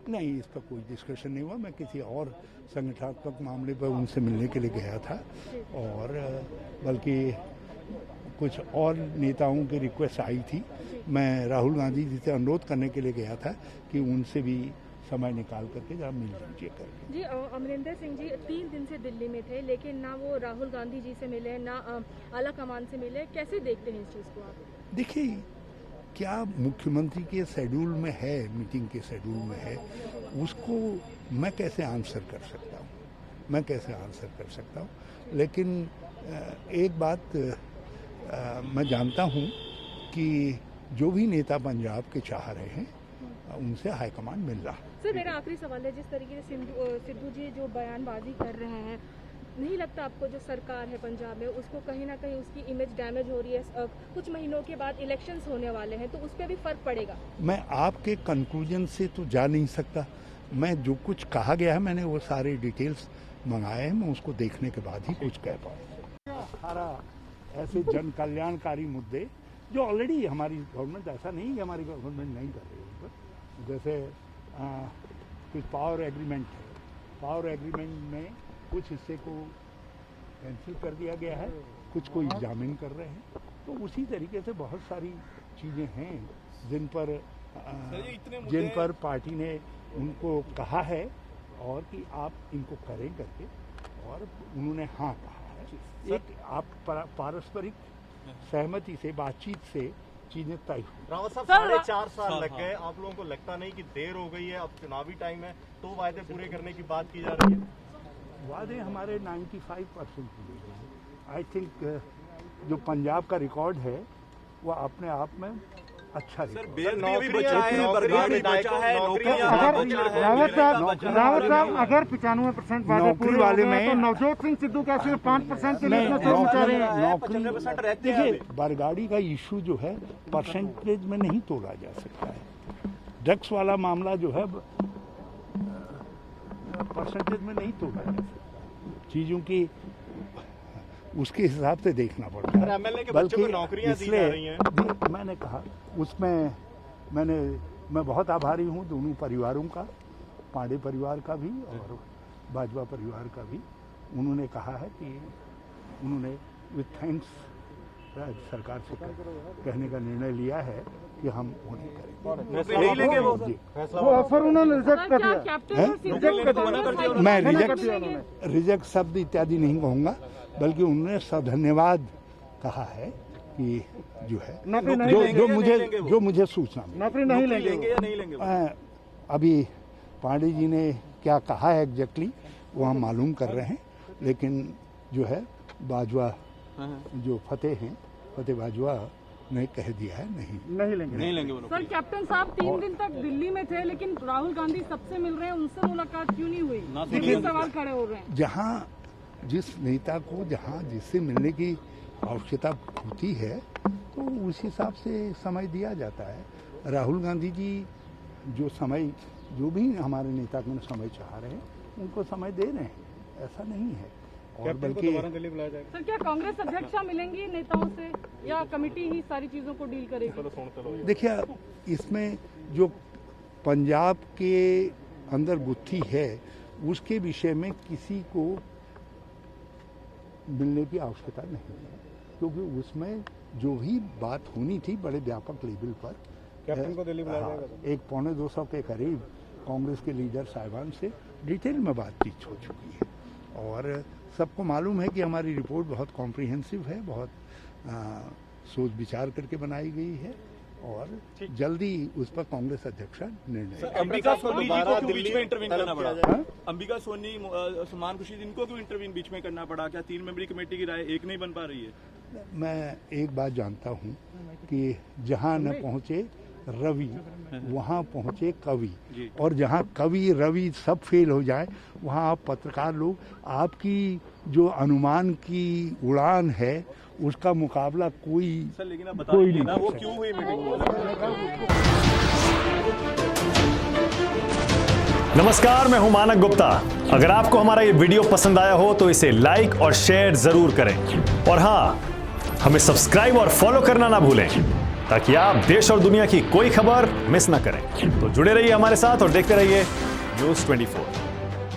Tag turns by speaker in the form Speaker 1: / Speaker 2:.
Speaker 1: नहीं, इस पर कोई डिस्कशन नहीं हुआ। मैं किसी और संगठनात्मक मामले पर उनसे मिलने के लिए गया था और बल्कि कुछ और नेताओं की रिक्वेस्ट आई थी। मैं राहुल गांधी जी से अनुरोध करने के लिए गया था कि उनसे भी समय निकाल करके जरा मिल लीजिए करके।
Speaker 2: जी, अमरिंदर सिंह जी 3 दिन से दिल्ली में थे, लेकिन ना वो राहुल गांधी जी से मिले, ना आला कमान से मिले। कैसे देखते हैं इस चीज़ को आप?
Speaker 1: देखिए, क्या मुख्यमंत्री के शेड्यूल में है, मीटिंग के शेड्यूल में है, उसको मैं कैसे आंसर कर सकता हूँ? लेकिन एक बात मैं जानता हूँ कि जो भी नेता पंजाब के चाह रहे हैं उनसे हाईकमान मिल रहा।
Speaker 2: सर, मेरा आखिरी सवाल है, जिस तरीके से सिद्धू जी जो बयानबाजी कर रहे हैं, नहीं लगता आपको जो सरकार है पंजाब में उसको कहीं ना कहीं उसकी इमेज डैमेज हो रही है? कुछ महीनों के बाद इलेक्शंस होने वाले हैं, तो उस पर भी फर्क पड़ेगा? मैं आपके कंक्लूजन से तो जा नहीं सकता। मैं जो कुछ कहा गया है मैंने वो सारे डिटेल्स मंगाए हैं, मैं उसको देखने के बाद ही कुछ कह पाऊँ। सारा ऐसे जन कल्याणकारी मुद्दे जो ऑलरेडी हमारी गवर्नमेंट, ऐसा नहीं कि हमारी गवर्नमेंट नहीं कर रही है, जैसे कुछ पावर एग्रीमेंट है, पावर एग्रीमेंट में कुछ हिस्से को कैंसिल कर दिया गया है, कुछ को एग्जामिन कर रहे हैं। तो उसी तरीके से बहुत सारी चीज़ें हैं जिन पर पार्टी ने उनको कहा है और कि आप इनको करें करके, और उन्होंने हाँ कहा है। एक आप पारस्परिक सहमति से, बातचीत से चीजें तय हुई।
Speaker 3: रावत साहब, 4.5 साल लग गए, आप लोगों को लगता नहीं कि देर हो गई है? अब चुनावी टाइम है तो वायदे पूरे करने की बात की जा रही है।
Speaker 1: वादे हमारे 95% पूरे हुए। आई थिंक जो पंजाब का रिकॉर्ड है वो अपने आप में अच्छा है।
Speaker 4: रावत साहब, अगर 95% वादे पूरे वाले में तो नवजोत सिंह सिद्धू का सिर्फ 5% के लिए
Speaker 1: नौकरी। देखिए, बरगाड़ी का इशू जो है परसेंटेज में नहीं तोड़ा जा सकता है। ड्रग्स वाला मामला जो है परसेंटेज में नहीं तोड़ा जा सकता। चीजों की उसके हिसाब से देखना पड़ता है। बल्कि इसलिए मैंने कहा उसमें मैं बहुत आभारी हूँ दोनों परिवारों का, पांडे परिवार का भी और बाजवा परिवार का भी। उन्होंने कहा है कि उन्होंने विथ थैंक्स सरकार से कहने का निर्णय लिया है कि हम वो नहीं करेंगे।
Speaker 4: वो ऑफर उन्होंने रिजेक्ट कर दिया।
Speaker 1: मैं रिजेक्ट शब्द इत्यादि नहीं कहूँगा, बल्कि उन्होंने सधन्यवाद कहा है कि जो है जो मुझे सूचना
Speaker 4: नौकरी नहीं लेंगे या नहीं लेंगे?
Speaker 1: अभी पांडे जी ने क्या कहा है एग्जैक्टली वो हम मालूम कर रहे हैं, लेकिन जो है बाजवा जो फतेह बाजवा ने कह दिया है नहीं लेंगे।
Speaker 2: सर, कैप्टन साहब 3 दिन तक दिल्ली में थे, लेकिन राहुल गांधी सबसे मिल रहे हैं, उनसे मुलाकात क्यों नहीं हुई? देखिए, सवाल खड़े हो रहे हैं।
Speaker 1: जहाँ जिस नेता को जिससे मिलने की आवश्यकता होती है तो उस हिसाब से समय दिया जाता है। राहुल गांधी जी जो भी हमारे नेता को समय चाह रहे हैं उनको समय दे रहे हैं, ऐसा नहीं है। और बल्कि
Speaker 2: सर, क्या कांग्रेस अध्यक्षा मिलेंगी नेताओं से या कमेटी ही सारी चीजों को डील करेगी?
Speaker 1: देखिए, इसमें जो पंजाब के अंदर गुत्थी है उसके विषय में किसी को मिलने की आवश्यकता नहीं है, क्योंकि उसमें जो भी बात होनी थी बड़े व्यापक लेवल पर
Speaker 4: कैप्टन को दिल्ली बुलाया जाएगा।
Speaker 1: 1-2 के करीब कांग्रेस के लीडर साहिबान से डिटेल में बातचीत हो चुकी है और सबको मालूम है कि हमारी रिपोर्ट बहुत कॉम्प्रिहेंसिव है, बहुत सोच विचार करके बनाई गई है और जल्दी उस पर कांग्रेस अध्यक्ष निर्णय।
Speaker 5: अंबिका सोनी जी को बीच में इंटरवीन करना पड़ा? अंबिका सोनी, सलमान खुर्शीद, इनको क्यों इंटरवीन बीच में करना पड़ा? क्या 3 मेंबरी कमेटी की राय एक नहीं बन पा रही है?
Speaker 1: मैं एक बात जानता हूँ कि जहाँ न पहुँचे रवि वहाँ पहुँचे कवि, और जहाँ कवि रवि सब फेल हो जाए वहाँ आप पत्रकार लोग, आपकी जो अनुमान की उड़ान है उसका मुकाबला कोई नहीं
Speaker 5: ना, वो क्यों हुई मीटिंग?
Speaker 6: नमस्कार, मैं हूं मानक गुप्ता। अगर आपको हमारा ये वीडियो पसंद आया हो तो इसे लाइक और शेयर जरूर करें और हाँ, हमें सब्सक्राइब और फॉलो करना ना भूलें। ताकि आप देश और दुनिया की कोई खबर मिस ना करें। तो जुड़े रहिए हमारे साथ और देखते रहिए News 24।